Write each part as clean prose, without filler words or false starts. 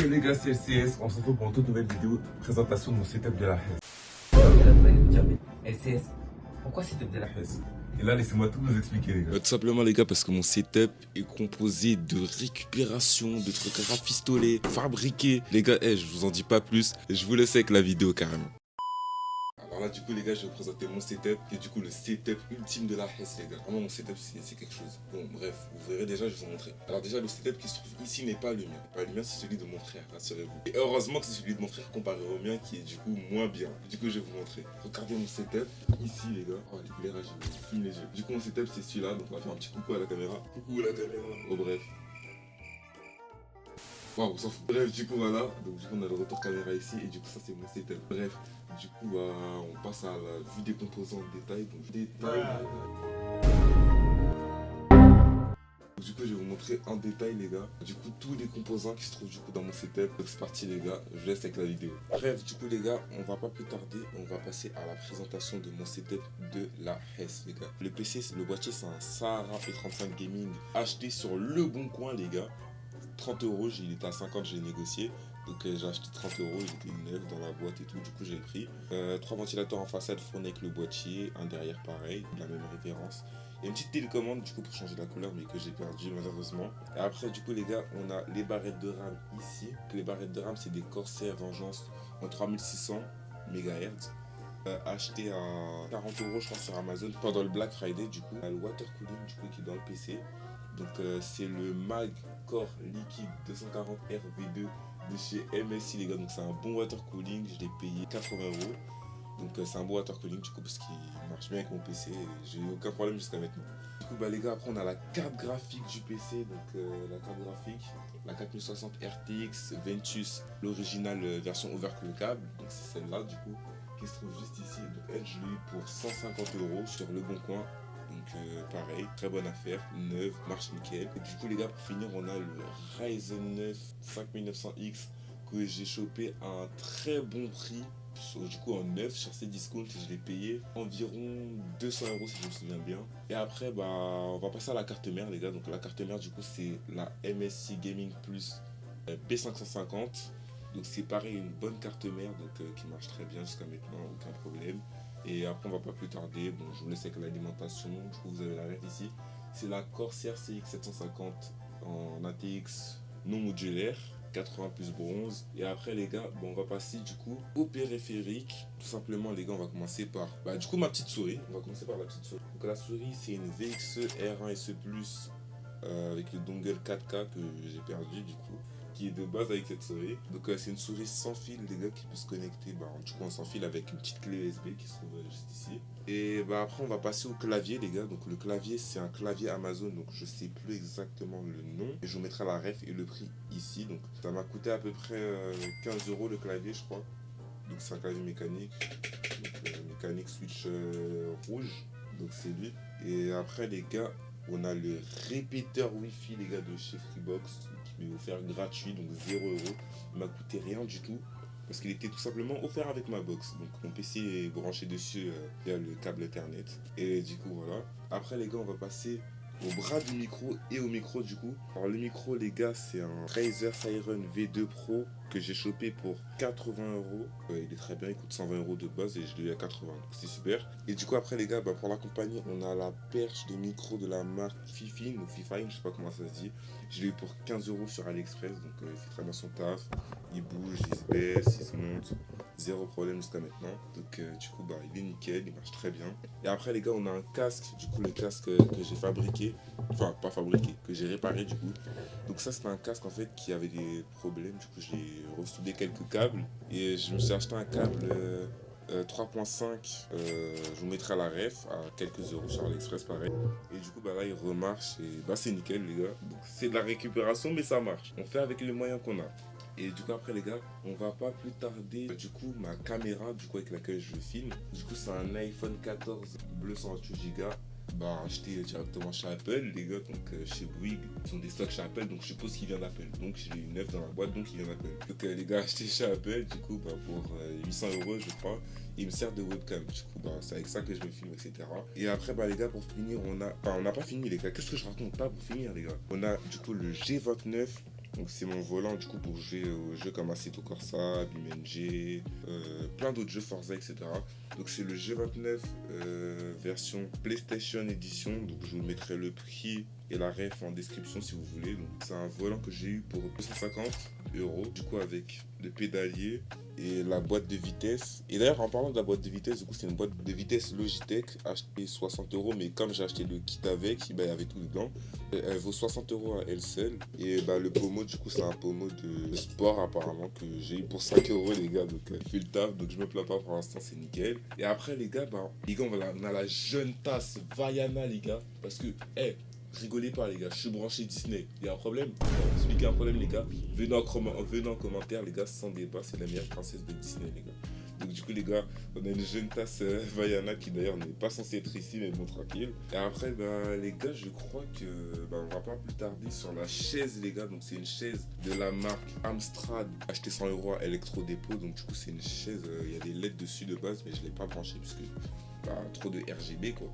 Yo les gars, c'est LCS, on se retrouve pour une toute nouvelle vidéo présentation de mon setup de la HES. Et là, vous allez me dire, mais LCS, pourquoi setup de la HES? Et là, laissez-moi tout vous expliquer les gars. Tout simplement les gars parce que mon setup est composé de récupération, de trucs rafistolés, fabriqués. Les gars, je vous en dis pas plus, je vous laisse avec la vidéo carrément. Alors là du coup les gars je vais vous présenter mon setup qui est du coup le setup ultime de la HES les gars. Vraiment mon setup c'est quelque chose. Bon bref, vous verrez déjà, je vais vous montrer. Alors déjà le setup qui se trouve ici n'est pas le mien. Pas le mien, c'est celui de mon frère, rassurez-vous. Et heureusement que c'est celui de mon frère comparé au mien qui est du coup moins bien. Du coup je vais vous montrer. Regardez mon setup ici les gars. Oh l'éclairage il fume les yeux. Du coup mon setup c'est celui-là, donc on va faire un petit coucou à la caméra. Coucou la caméra. Oh bref. Waouh, on s'en fout. Bref, du coup, voilà. Donc, du coup, on a le retour caméra ici. Et du coup, ça, c'est mon setup. Bref, du coup, on passe à la vue des composants en détail. Donc, détail. Donc, du coup, je vais vous montrer en détail, les gars. Du coup, tous les composants qui se trouvent du coup dans mon setup. Donc, c'est parti, les gars. Je vous laisse avec la vidéo. Bref, du coup, les gars, on va pas plus tarder. On va passer à la présentation de mon setup de la HES, les gars. Le PC, le boîtier, c'est un Sahara P35 Gaming acheté sur Le Bon Coin, les gars. 30 euros, il était à 50, j'ai négocié. Donc j'ai acheté 30 euros, il était neuf dans la boîte et tout, du coup j'ai pris. 3 ventilateurs en façade fournis avec le boîtier, un derrière pareil, de la même référence. Et une petite télécommande du coup pour changer la couleur mais que j'ai perdu malheureusement. Et après du coup les gars, on a les barrettes de RAM ici. Les barrettes de RAM c'est des Corsair Vengeance en 3600 MHz. Acheté à 40 euros je crois sur Amazon pendant le Black Friday du coup. On a le water cooling du coup qui est dans le PC. Donc c'est le Mag Core Liquide 240 RV2 de chez MSI les gars. Donc c'est un bon water cooling, je l'ai payé 80 euros. Donc c'est un bon water cooling du coup parce qu'il marche bien avec mon PC et j'ai eu aucun problème jusqu'à maintenant. Du coup bah les gars, après on a la carte graphique du PC. Donc la carte graphique, la 4060 RTX Ventus, l'original version overclockable. Donc c'est celle-là du coup qui se trouve juste ici. Donc elle je l'ai eu pour 150 euros sur Le Bon Coin. Donc pareil, très bonne affaire, neuve, marche nickel. Et du coup les gars, pour finir, on a le Ryzen 9 5900X que j'ai chopé à un très bon prix. Du coup en neuf sur Cdiscount, je l'ai payé environ 200 euros si je me souviens bien. Et après bah on va passer à la carte mère les gars. Donc la carte mère du coup c'est la MSI Gaming Plus B550. Donc c'est pareil, une bonne carte mère donc, qui marche très bien jusqu'à maintenant, aucun problème. Et après on va pas plus tarder, bon je vous laisse avec l'alimentation, du coup vous avez la ref ici. C'est la Corsair CX750 en ATX non modulaire, 80 plus bronze. Et après les gars, bon on va passer du coup au périphérique. Tout simplement les gars, on va commencer par du coup ma petite souris, on va commencer par la petite souris. Donc la souris c'est une VXE R1 SE Plus avec le dongle 4K que j'ai perdu du coup, qui est de base avec cette souris. Donc c'est une souris sans fil les gars qui peut se connecter du coup sans fil avec une petite clé USB qui se trouve juste ici. Et après on va passer au clavier les gars. Donc le clavier c'est un clavier Amazon, donc je sais plus exactement le nom et je vous mettrai la ref et le prix ici. Donc ça m'a coûté à peu près 15 euros le clavier je crois. Donc c'est un clavier mécanique, donc, mécanique switch rouge, donc c'est lui. Et après les gars, on a le répéteur Wi-Fi les gars de chez Freebox qui m'est offert gratuit, donc 0 euros. Il m'a coûté rien du tout parce qu'il était tout simplement offert avec ma box. Donc mon PC est branché dessus via le câble Ethernet. Et du coup voilà. Après les gars, on va passer au bras du micro et au micro du coup. Alors le micro les gars, c'est un Razer Siren V2 Pro que j'ai chopé pour 80 euros. Il est très bien, il coûte 120 euros de base et je l'ai eu à 80, donc c'est super. Et du coup après les gars, pour l'accompagner, on a la perche de micro de la marque Fifine ou Fifine, je sais pas comment ça se dit. Je l'ai eu pour 15 euros sur AliExpress, donc il fait très bien son taf. Il bouge, il se baisse, il se monte, zéro problème jusqu'à maintenant. Donc du coup il est nickel, il marche très bien. Et après les gars, on a un casque, du coup le casque que j'ai fabriqué, enfin pas fabriqué, que j'ai réparé du coup. Donc ça c'était un casque en fait qui avait des problèmes, du coup j'ai resoudé quelques câbles et je me suis acheté un câble 3.5, je vous mettrai à la ref à quelques euros sur AliExpress pareil. Et du coup là il remarche et c'est nickel les gars. Donc c'est de la récupération mais ça marche, on fait avec les moyens qu'on a. Et du coup après les gars, on va pas plus tarder. Du coup ma caméra du coup avec laquelle je filme, du coup c'est un iPhone 14 bleu 128 Go. Acheté directement chez Apple les gars, donc chez Bouygues, ils ont des stocks chez Apple, donc je suppose qu'il vient d'Apple, donc j'ai eu neuf dans la boîte, donc il vient d'Apple. Donc les gars, acheté chez Apple du coup pour 800 euros je crois. Il me sert de webcam, du coup c'est avec ça que je me filme, etc. Et après les gars, pour finir on n'a pas fini les gars, qu'est-ce que je raconte pas pour finir les gars. On a du coup le G29 Donc c'est mon volant du coup pour jouer aux jeux comme Assetto Corsa, BeamNG, plein d'autres jeux Forza, etc. Donc c'est le G29 version PlayStation Edition. Donc je vous mettrai le prix et la ref en description si vous voulez. Donc c'est un volant que j'ai eu pour 250 € du coup avec le pédalier et la boîte de vitesse. Et d'ailleurs en parlant de la boîte de vitesse, du coup c'est une boîte de vitesse Logitech acheté 60 €, mais comme j'ai acheté le kit avec, il y avait tout dedans. Elle vaut 60 € à elle seule. Et le pommeau du coup c'est un pommeau de sport apparemment que j'ai eu pour 5 € les gars. Donc fait le taf, donc je me plains pas pour l'instant, c'est nickel. Et après les gars, on a la jeune tasse Vaiana les gars. Parce que rigolez pas les gars, je suis branché Disney. Il y a un problème? Celui qui a un problème les gars, venez en commentaire les gars, sans débat, c'est la meilleure princesse de Disney les gars. Donc du coup les gars, on a une jeune tasse Vaiana qui d'ailleurs n'est pas censée être ici, mais bon tranquille. Et après les gars, je crois que on va pas plus tarder sur la chaise les gars. Donc c'est une chaise de la marque Amstrad, acheté 100 € à Electro-Dépôt. Donc du coup c'est une chaise, il y a des LED dessus de base, mais je l'ai pas branchée parce que trop de RGB quoi.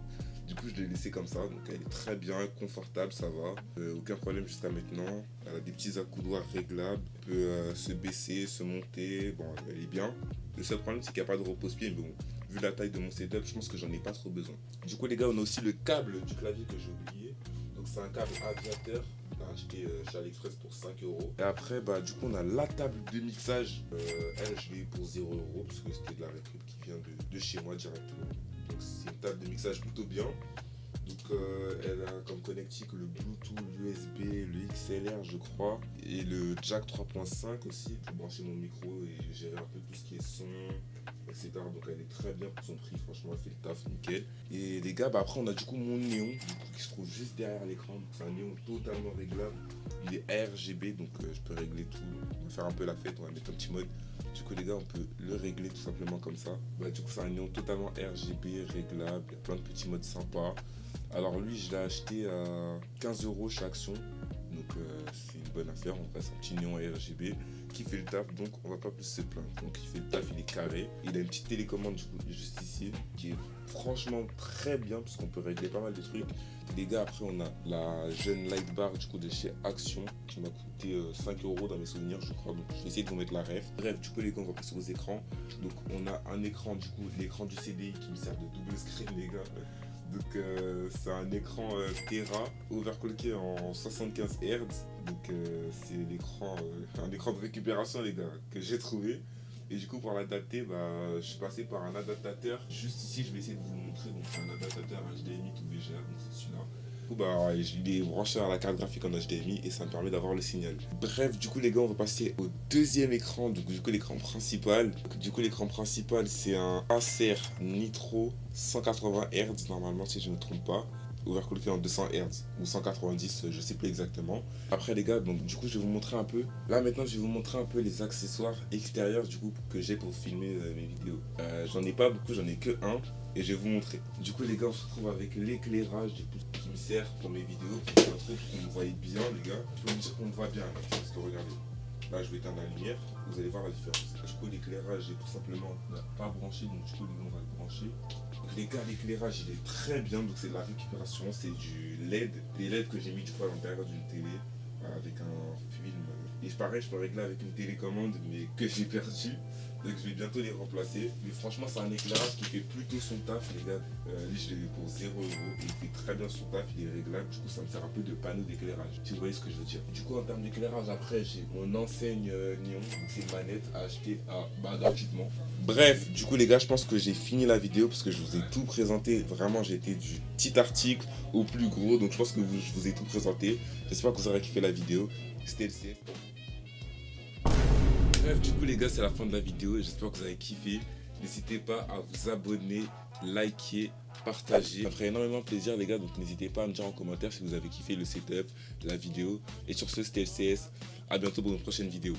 Du coup je l'ai laissé comme ça, donc elle est très bien, confortable, ça va, aucun problème jusqu'à maintenant. Elle a des petits accoudoirs réglables, elle peut se baisser, se monter, bon elle est bien. Le seul problème c'est qu'il n'y a pas de repose-pied, mais bon, vu la taille de mon setup, je pense que j'en ai pas trop besoin. Du coup les gars, on a aussi le câble du clavier que j'ai oublié, donc c'est un câble aviateur. Acheté chez AliExpress pour 5 €. Et après du coup on a la table de mixage, elle je l'ai eu pour 0 € parce que c'était de la récup qui vient de chez moi directement. Donc c'est une table de mixage plutôt bien. Donc elle a comme connectique le Bluetooth, l'USB, le XLR je crois, et le jack 3.5 aussi pour brancher mon micro et gérer un peu tout ce qui est son, etc. Donc elle est très bien pour son prix, franchement elle fait le taf nickel. Et les gars, après on a du coup mon néon du coup, qui se trouve juste derrière l'écran. Donc c'est un néon totalement réglable, il est RGB, donc je peux régler tout. On va faire un peu la fête, on va mettre un petit mode. Du coup les gars, on peut le régler tout simplement comme ça. Du coup c'est un néon totalement RGB réglable, il y a plein de petits modes sympas. Alors lui je l'ai acheté à 15 € chez Action, donc c'est une bonne affaire. On passe un petit néon RGB qui fait le taf, donc on va pas plus se plaindre. Donc il fait le taf, il est carré, il a une petite télécommande du coup juste ici qui est franchement très bien parce qu'on peut régler pas mal de trucs. Les gars, après on a la jeune light bar du coup de chez Action qui m'a coûté 5 € dans mes souvenirs je crois, donc je vais essayer de vous mettre la ref. Bref, du coup les gars, on va passer aux écrans. Donc on a un écran du coup, l'écran du CDI qui me sert de double screen les gars. Donc c'est un écran Tera overclocké en 75 Hz. Donc c'est un écran de récupération les gars que j'ai trouvé. Et du coup pour l'adapter, je suis passé par un adaptateur. Juste ici je vais essayer de vous le montrer. Donc c'est un adaptateur HDMI tout VGA, donc c'est celui-là. Du coup je l'ai branché à la carte graphique en HDMI et ça me permet d'avoir le signal. Bref, du coup les gars, on va passer au deuxième écran, donc du coup l'écran principal. Du coup l'écran principal c'est un Acer Nitro 180 Hz normalement si je ne me trompe pas. Overclocké en 200 Hz ou 190, je sais plus exactement. Après les gars, donc du coup je vais vous montrer un peu. Là maintenant je vais vous montrer un peu les accessoires extérieurs du coup que j'ai pour filmer mes vidéos. J'en ai pas beaucoup, j'en ai que un. Et je vais vous montrer. Du coup les gars, on se retrouve avec l'éclairage du coup qui me sert pour mes vidéos. C'est un truc qu'on me voyait bien les gars. Je peux vous dire qu'on me voit bien là, parce que regardez. Là je vais éteindre la lumière, vous allez voir la différence. Du coup l'éclairage est tout simplement pas branché, donc du coup les gars on va le brancher. Donc les gars, l'éclairage il est très bien, donc c'est de la récupération, c'est du LED. Des LED que j'ai mis du coup à l'intérieur d'une télé avec un film. Et pareil, je peux régler avec une télécommande mais que j'ai perdu. Donc je vais bientôt les remplacer. Mais franchement c'est un éclairage qui fait plutôt son taf les gars. Lui je l'ai eu pour 0 € et il fait très bien son taf, il est réglable. Du coup ça me sert un peu de panneau d'éclairage, si vous voyez ce que je veux dire. Du coup en termes d'éclairage, après j'ai mon enseigne Neon. Donc c'est une manette à acheter gratuitement. Bref, du coup les gars, je pense que j'ai fini la vidéo parce que je vous ai tout présenté. Vraiment j'ai été du petit article au plus gros. Donc je pense que je vous ai tout présenté. J'espère que vous aurez kiffé la vidéo. C'était le CF. Bref, du coup les gars, c'est la fin de la vidéo et j'espère que vous avez kiffé. N'hésitez pas à vous abonner, liker, partager. Ça ferait énormément plaisir les gars, donc n'hésitez pas à me dire en commentaire si vous avez kiffé le setup, la vidéo. Et sur ce, c'était LCS. À bientôt pour une prochaine vidéo.